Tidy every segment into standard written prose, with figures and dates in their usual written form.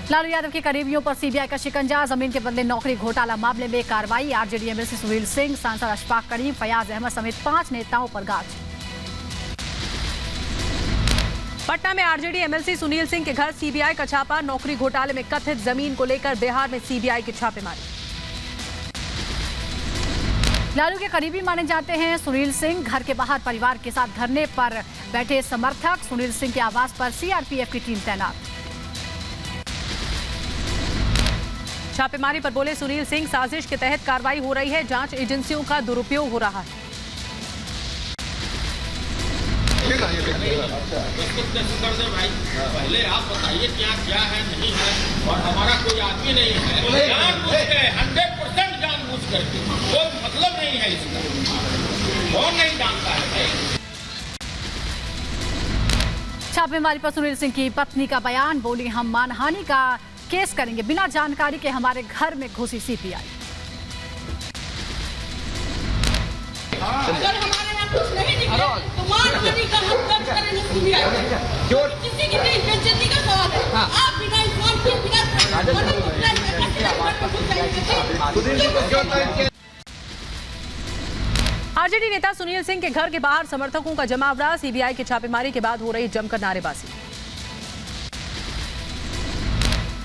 लालू यादव के करीबियों पर सीबीआई का शिकंजा, जमीन के बदले नौकरी घोटाला मामले में कार्रवाई। आरजेडी एमएलसी सुनील सिंह, सांसद अशफाक करीम, फयाज अहमद समेत 5 नेताओं पर गाज। पटना में आरजेडी एमएलसी सुनील सिंह के घर सीबीआई का छापा, नौकरी घोटाले में कथित जमीन को लेकर बिहार में सीबीआई की छापेमारी। लालू के करीबी माने जाते हैं सुनील सिंह, घर के बाहर परिवार के साथ धरने पर बैठे समर्थक। सुनील सिंह के आवास पर सीआरपीएफ की टीम तैनात। छापेमारी पर बोले सुनील सिंह, साजिश के तहत कार्रवाई हो रही है, जांच एजेंसियों का दुरुपयोग हो रहा है। पहले आप बताइए क्या है नहीं है, और हमारा कोई आदमी नहीं है, जानबूझ के 100% जानबूझ करके, कोई मतलब नहीं है इसका, कौन नहीं जानता है भाई। छापेमारी पर सुनील सिंह की पत्नी का बयान, बोली हम मानहानि का केस करेंगे, बिना जानकारी के हमारे घर में घुसी सीबीआई। अगर हमारे यहाँ कुछ नहीं निकले तो मानहानि का हम दर्ज करेंगे सीबीआई। किसी की नहीं बेइज्जती का सवाल है। आप बिना इंसान के बिना आरजेडी नेता सुनील सिंह के घर के बाहर समर्थकों का जमावड़ा, सीबीआई की छापेमारी के बाद हो रही जमकर नारेबाजी।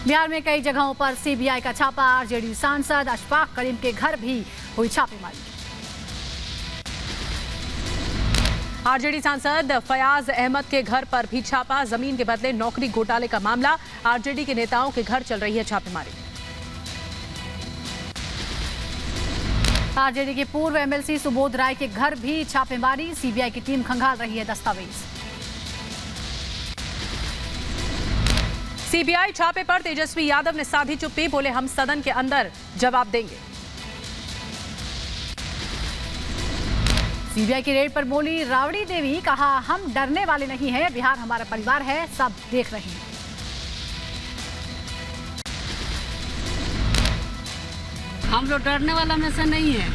बिहार में कई जगहों पर सीबीआई का छापा, आरजेडी सांसद अशफाक करीम के घर भी हुई छापेमारी। आरजेडी सांसद फयाज अहमद के घर पर भी छापा, जमीन के बदले नौकरी घोटाले का मामला, आरजेडी के नेताओं के घर चल रही है छापेमारी। आरजेडी के पूर्व एमएलसी सुबोध राय के घर भी छापेमारी, सीबीआई की टीम खंगाल रही है दस्तावेज। सीबीआई छापे पर तेजस्वी यादव ने साधी चुप्पी, बोले हम सदन के अंदर जवाब देंगे। सीबीआई की रेड पर बोली राबड़ी देवी, कहा हम डरने वाले नहीं हैं, बिहार हमारा परिवार है, सब देख रहे हैं। हम लोग डरने वाला में से नहीं है,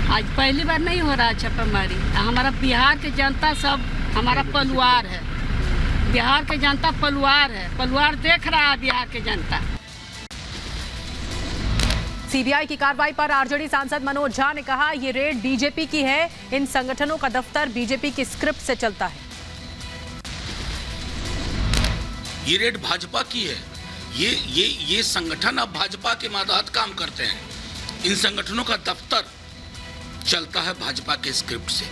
आज पहली बार नहीं हो रहा छापेमारी। हमारा बिहार की जनता सब हमारा परिवार है, बिहार की जनता परिवार है, परिवार देख रहा है बिहार की जनता। सीबीआई की कार्रवाई पर आरजेडी सांसद मनोज झा ने कहा ये रेड बीजेपी की है, इन संगठनों का दफ्तर बीजेपी की स्क्रिप्ट से चलता है। ये रेड भाजपा की है, ये संगठन अब भाजपा के मातहत काम करते हैं, इन संगठनों का दफ्तर चलता है भाजपा के स्क्रिप्ट से।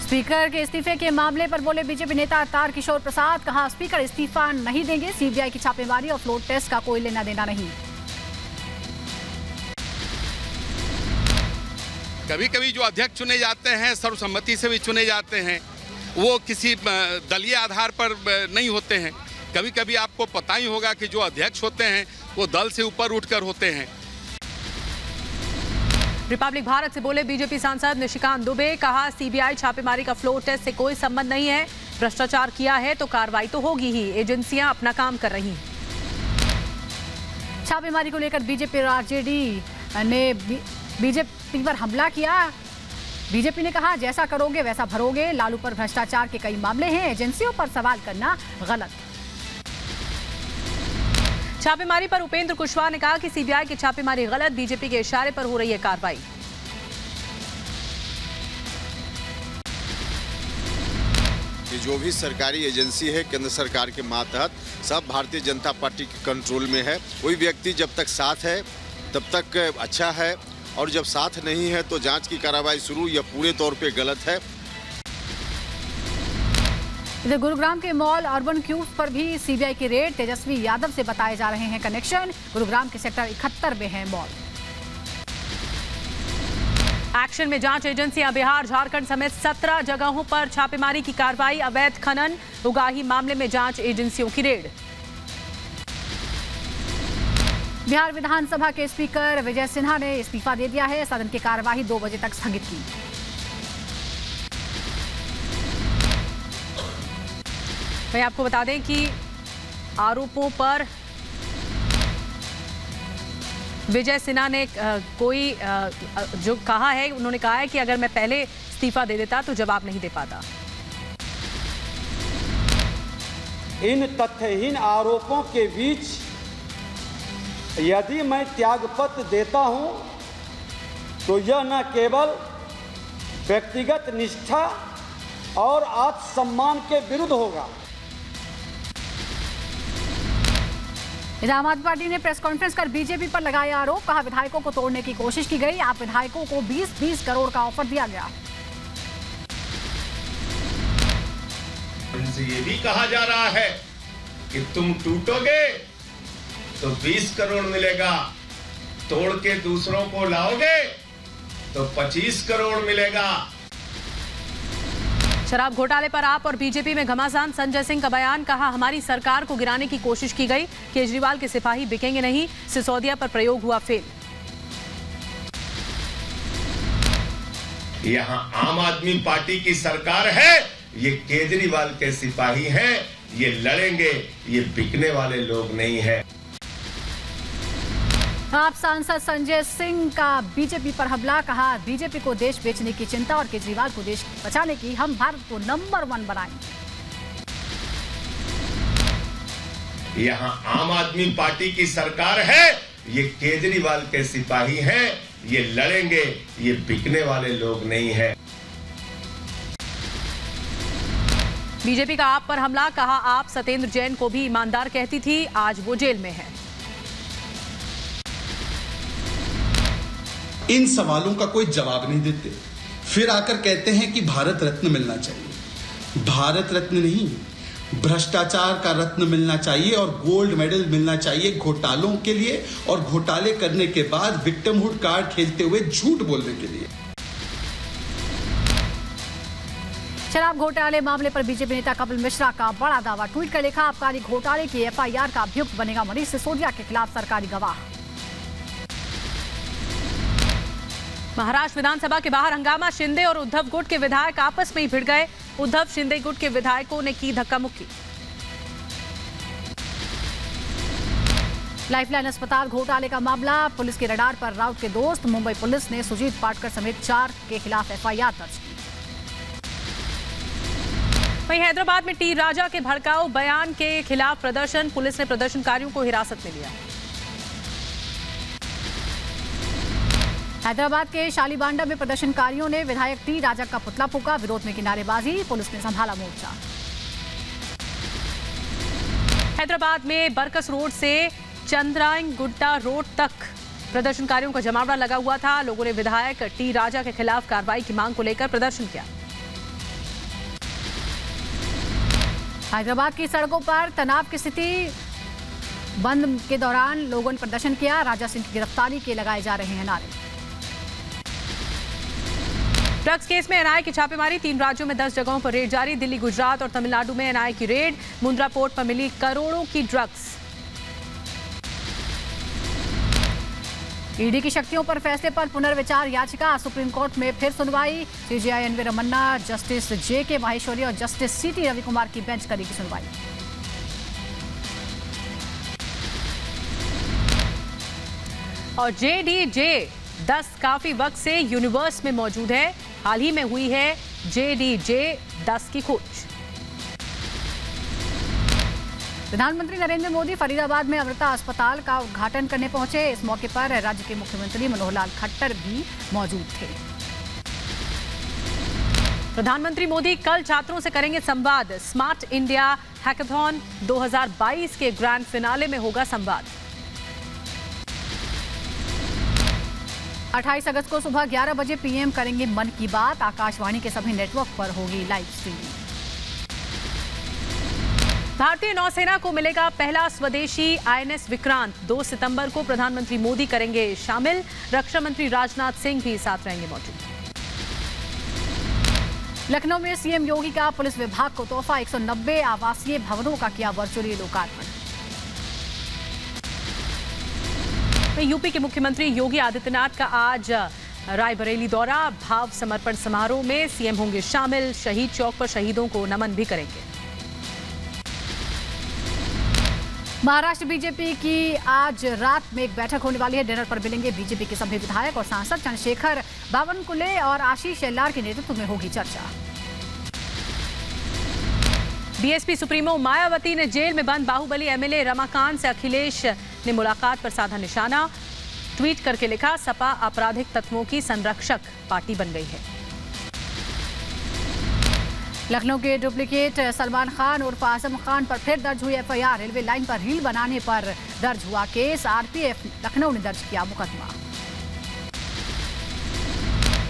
स्पीकर के इस्तीफे के मामले पर बोले बीजेपी नेता तारकिशोर प्रसाद, कहा स्पीकर इस्तीफा नहीं देंगे, सीबीआई की छापेमारी और फ्लोर टेस्ट का कोई लेना देना नहीं। कभी कभी जो अध्यक्ष चुने जाते हैं सर्वसम्मति से भी चुने जाते हैं, वो किसी दलीय आधार पर नहीं होते हैं। कभी कभी आपको पता ही होगा कि जो अध्यक्ष होते हैं वो दल से ऊपर उठकर होते हैं। रिपब्लिक भारत से बोले बीजेपी सांसद निशिकांत दुबे, कहा सीबीआई छापेमारी का फ्लोर टेस्ट से कोई संबंध नहीं है, भ्रष्टाचार किया है तो कार्रवाई तो होगी ही, एजेंसियां अपना काम कर रही हैं। छापेमारी को लेकर बीजेपी और आरजेडी ने बीजेपी पर हमला किया। बीजेपी ने कहा जैसा करोगे वैसा भरोगे, लालू पर भ्रष्टाचार के कई मामले हैं, एजेंसियों पर सवाल करना गलत। छापेमारी पर उपेंद्र कुशवाहा ने कहा कि सीबीआई की छापेमारी गलत, बीजेपी के इशारे पर हो रही है कार्रवाई। ये जो भी सरकारी एजेंसी है केंद्र सरकार के मातहत सब भारतीय जनता पार्टी के कंट्रोल में है। कोई व्यक्ति जब तक साथ है तब तक अच्छा है, और जब साथ नहीं है तो जांच की कार्रवाई शुरू या पूरे तौर पे गलत है। इधर गुरुग्राम के मॉल अर्बन क्यूब पर भी सीबीआई की रेड, तेजस्वी यादव से बताए जा रहे हैं कनेक्शन, गुरुग्राम के सेक्टर 71 में है मॉल। एक्शन में जांच एजेंसियां, बिहार झारखंड समेत 17 जगहों पर छापेमारी की कार्रवाई, अवैध खनन उगाही मामले में जांच एजेंसियों की रेड। बिहार विधानसभा के स्पीकर विजय सिन्हा ने इस्तीफा दे दिया है, सदन की कार्यवाही 2 बजे तक स्थगित की। मैं आपको बता दें कि आरोपों पर विजय सिन्हा ने जो कहा है, उन्होंने कहा है कि अगर मैं पहले इस्तीफा दे देता तो जवाब नहीं दे पाता। इन तथ्यहीन आरोपों के बीच यदि मैं त्यागपत्र देता हूं तो यह न केवल व्यक्तिगत निष्ठा और आत्मसम्मान के विरुद्ध होगा। आम आदमी पार्टी ने प्रेस कॉन्फ्रेंस कर बीजेपी पर लगाया आरोप, कहा विधायकों को तोड़ने की कोशिश की गई। आप विधायकों को 20-20 करोड़ का ऑफर दिया गया। इनसे ये भी कहा जा रहा है कि तुम टूटोगे तो 20 करोड़ मिलेगा, तोड़ के दूसरों को लाओगे तो 25 करोड़ मिलेगा। शराब घोटाले पर आप और बीजेपी में घमासान, संजय सिंह का बयान, कहा हमारी सरकार को गिराने की कोशिश की गई, केजरीवाल के सिपाही बिकेंगे नहीं, सिसोदिया पर प्रयोग हुआ फेल। यहाँ आम आदमी पार्टी की सरकार है, ये केजरीवाल के सिपाही हैं, ये लड़ेंगे, ये बिकने वाले लोग नहीं है। आप सांसद संजय सिंह का बीजेपी पर हमला, कहा बीजेपी को देश बेचने की चिंता और केजरीवाल को देश बचाने की, हम भारत को नंबर 1 बनाएंगे। यहाँ आम आदमी पार्टी की सरकार है, ये केजरीवाल के सिपाही हैं, ये लड़ेंगे, ये बिकने वाले लोग नहीं है। बीजेपी का आप पर हमला, कहा आप सत्येंद्र जैन को भी ईमानदार कहती थी, आज वो जेल में है। इन सवालों का कोई जवाब नहीं देते, फिर आकर कहते हैं कि भारत रत्न मिलना चाहिए। भारत रत्न नहीं, भ्रष्टाचार का रत्न मिलना चाहिए और गोल्ड मेडल मिलना चाहिए घोटालों के लिए और घोटाले करने के बाद विक्टिमहुड कार्ड खेलते हुए झूठ बोलने के लिए। शराब घोटाले मामले पर बीजेपी नेता कपिल मिश्रा का बड़ा दावा, ट्वीट कर लिखा आबकारी घोटाले की एफआईआर का अभियुक्त बनेगा मनीष सिसोदिया के खिलाफ सरकारी गवाह। महाराष्ट्र विधानसभा के बाहर हंगामा, शिंदे और उद्धव गुट के विधायक आपस में ही भिड़ गए, उद्धव शिंदे गुट के विधायकों ने की धक्का मुक्की। लाइफलाइन अस्पताल घोटाले का मामला, पुलिस के रडार पर राउत के दोस्त, मुंबई पुलिस ने सुजीत पाटकर समेत 4 के खिलाफ एफआईआर दर्ज की। वहीं हैदराबाद में टी राजा के भड़काऊ बयान के खिलाफ प्रदर्शन, पुलिस ने प्रदर्शनकारियों को हिरासत में लिया। हैदराबाद के शालीबांडा में प्रदर्शनकारियों ने विधायक टी राजा का पुतला फूंका, विरोध में की नारेबाजी, पुलिस ने संभाला मोर्चा। हैदराबाद में बरकस रोड से चंद्रायनगुट्टा रोड तक प्रदर्शनकारियों का जमावड़ा लगा हुआ था। लोगों ने विधायक टी राजा के खिलाफ कार्रवाई की मांग को लेकर प्रदर्शन किया। हैदराबाद की सड़कों पर तनाव की स्थिति, बंद के दौरान लोगों ने प्रदर्शन किया, राजा सिंह की गिरफ्तारी के लगाए जा रहे हैं नारे। ड्रग्स केस में एनआईए की छापेमारी, 3 राज्यों में 10 जगहों पर रेड जारी, दिल्ली, गुजरात और तमिलनाडु में एनआईए की रेड, मुंद्रा पोर्ट पर मिली करोड़ों की ड्रग्स। ईडी की शक्तियों पर फैसले पर पुनर्विचार याचिका, सुप्रीम कोर्ट में फिर सुनवाई, सीजेआई एनवी रमन्ना, जस्टिस जेके माहेश्वरी और जस्टिस सीटी रविकुमार की बेंच करेगी सुनवाई। और जेडीजे 10 काफी वक्त से यूनिवर्स में मौजूद है, हाल ही में हुई है जेडीजे 10 की खोज। प्रधानमंत्री नरेंद्र मोदी फरीदाबाद में अमृता अस्पताल का उद्घाटन करने पहुंचे, इस मौके पर राज्य के मुख्यमंत्री मनोहर लाल खट्टर भी मौजूद थे। प्रधानमंत्री मोदी कल छात्रों से करेंगे संवाद, स्मार्ट इंडिया हैकाथॉन 2022 के ग्रैंड फिनाले में होगा संवाद। 28 अगस्त को सुबह 11 बजे पीएम करेंगे मन की बात, आकाशवाणी के सभी नेटवर्क पर होगी लाइव स्ट्रीमिंग। भारतीय नौसेना को मिलेगा पहला स्वदेशी आईएनएस विक्रांत, 2 सितंबर को प्रधानमंत्री मोदी करेंगे शामिल, रक्षा मंत्री राजनाथ सिंह भी साथ रहेंगे मौजूद। लखनऊ में सीएम योगी का पुलिस विभाग को तोहफा, 190 आवासीय भवनों का किया वर्चुअली लोकार्पण। यूपी के मुख्यमंत्री योगी आदित्यनाथ का आज रायबरेली दौरा, भाव समर्पण समारोह में सीएम होंगे शामिल, शहीद चौक पर शहीदों को नमन भी करेंगे। महाराष्ट्र बीजेपी की आज रात में एक बैठक होने वाली है, डिनर पर मिलेंगे बीजेपी के सभी विधायक और सांसद, चंद्रशेखर बावनकुले और आशीष शेलार के नेतृत्व में होगी चर्चा। बीएसपी सुप्रीमो मायावती ने जेल में बंद बाहुबली एमएलए रमाकांत से अखिलेश ने मुलाकात पर साधा निशाना। ट्वीट करके लिखा, सपा आपराधिक तत्वों की संरक्षक पार्टी बन गई है। लखनऊ के डुप्लीकेट सलमान खान उर्फ आजम खान पर फिर दर्ज हुई एफआईआर। रेलवे लाइन पर रील बनाने पर दर्ज हुआ केस। आरपीएफ लखनऊ ने दर्ज किया मुकदमा।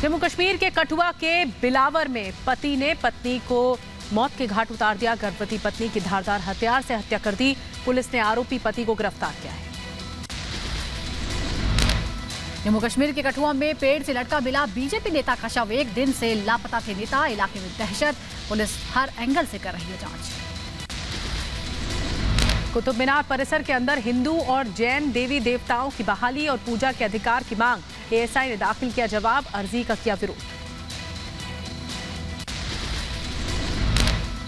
जम्मू कश्मीर के कठुआ के बिलावर में पति ने पत्नी को मौत के घाट उतार दिया। गर्भवती पत्नी की धारदार हथियार से हत्या कर दी। पुलिस ने आरोपी पति को गिरफ्तार किया है। जम्मू कश्मीर के कठुआ में पेड़ से लटका मिला बीजेपी नेता का शव। एक दिन से लापता थे नेता। इलाके में दहशत। पुलिस हर एंगल से कर रही है जांच। कुतुब मीनार परिसर के अंदर हिंदू और जैन देवी देवताओं की बहाली और पूजा के अधिकार की मांग। एएसआई ने दाखिल किया जवाब। अर्जी का किया विरोध।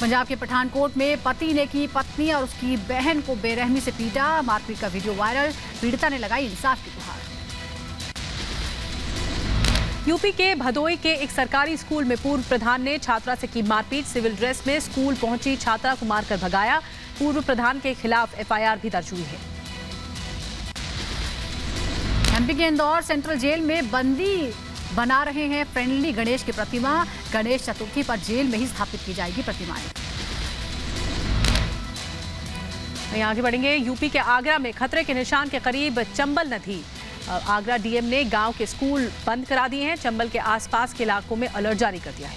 पंजाब के पठानकोट में पति ने की पत्नी और उसकी बहन को बेरहमी से पीटा। मारपीट का वीडियो वायरल। पीड़िता ने लगाई इंसाफ की गुहार। यूपी के भदोई के एक सरकारी स्कूल में पूर्व प्रधान ने छात्रा से की मारपीट। सिविल ड्रेस में स्कूल पहुंची छात्रा को मारकर भगाया। पूर्व प्रधान के खिलाफ एफआईआर भी दर्ज हुई है। एमपी के इंदौर सेंट्रल जेल में बंदी बना रहे हैं फ्रेंडली गणेश की प्रतिमा। गणेश चतुर्थी पर जेल में ही स्थापित की जाएगी प्रतिमाएं। आगे बढ़ेंगे। यूपी के आगरा में खतरे के निशान के करीब चंबल नदी। आगरा डीएम ने गांव के स्कूल बंद करा दिए हैं। चंबल के आसपास के इलाकों में अलर्ट जारी कर दिया है।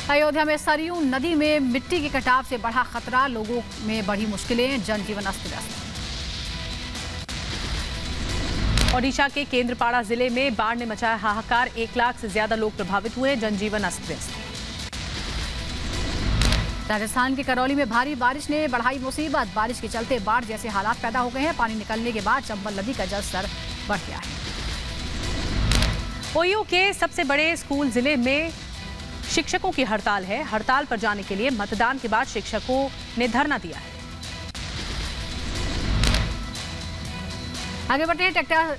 अयोध्या में सरयू नदी में मिट्टी के कटाव से बढ़ा खतरा। लोगों में बढ़ी मुश्किलें। जनजीवन अस्त व्यस्त। ओडिशा के केंद्रपाड़ा जिले में बाढ़ ने मचाया हाहाकार। 1 लाख से ज्यादा लोग प्रभावित हुए। जनजीवन अस्त व्यस्त। राजस्थान के करौली में भारी बारिश ने बढ़ाई मुसीबत। बारिश के चलते बाढ़ जैसे हालात पैदा हो गए हैं। पानी निकलने के बाद चंबल नदी का जलस्तर बढ़ गया है। ओयू के सबसे बड़े स्कूल जिले में शिक्षकों की हड़ताल है। हड़ताल पर जाने के लिए मतदान के बाद शिक्षकों ने धरना दिया है। आगे बढ़ते हैं।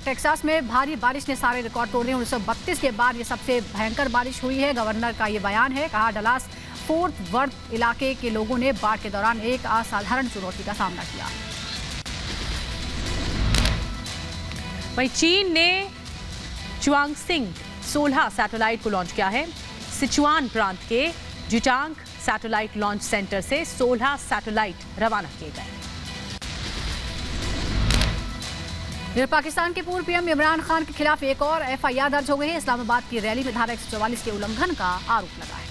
टेक्सास में भारी बारिश ने सारे रिकॉर्ड तोड़ दिए। 1932 के बाद ये सबसे भयंकर बारिश हुई है। गवर्नर का ये बयान है। कहा, डलास फोर्ट वर्थ इलाके के लोगों ने बाढ़ के दौरान एक असाधारण चुनौती का सामना किया। वहीं चीन ने चुआंगसिंग 16 सैटेलाइट को लॉन्च किया है। सिचुआन प्रांत के जिटांग सैटेलाइट लॉन्च सेंटर से 16 सैटेलाइट रवाना किए गए। पाकिस्तान के पूर्व पीएम इमरान खान के खिलाफ एक और एफआईआर दर्ज हो गई है। इस्लामाबाद की रैली में धारा 144 के उल्लंघन का आरोप लगा है।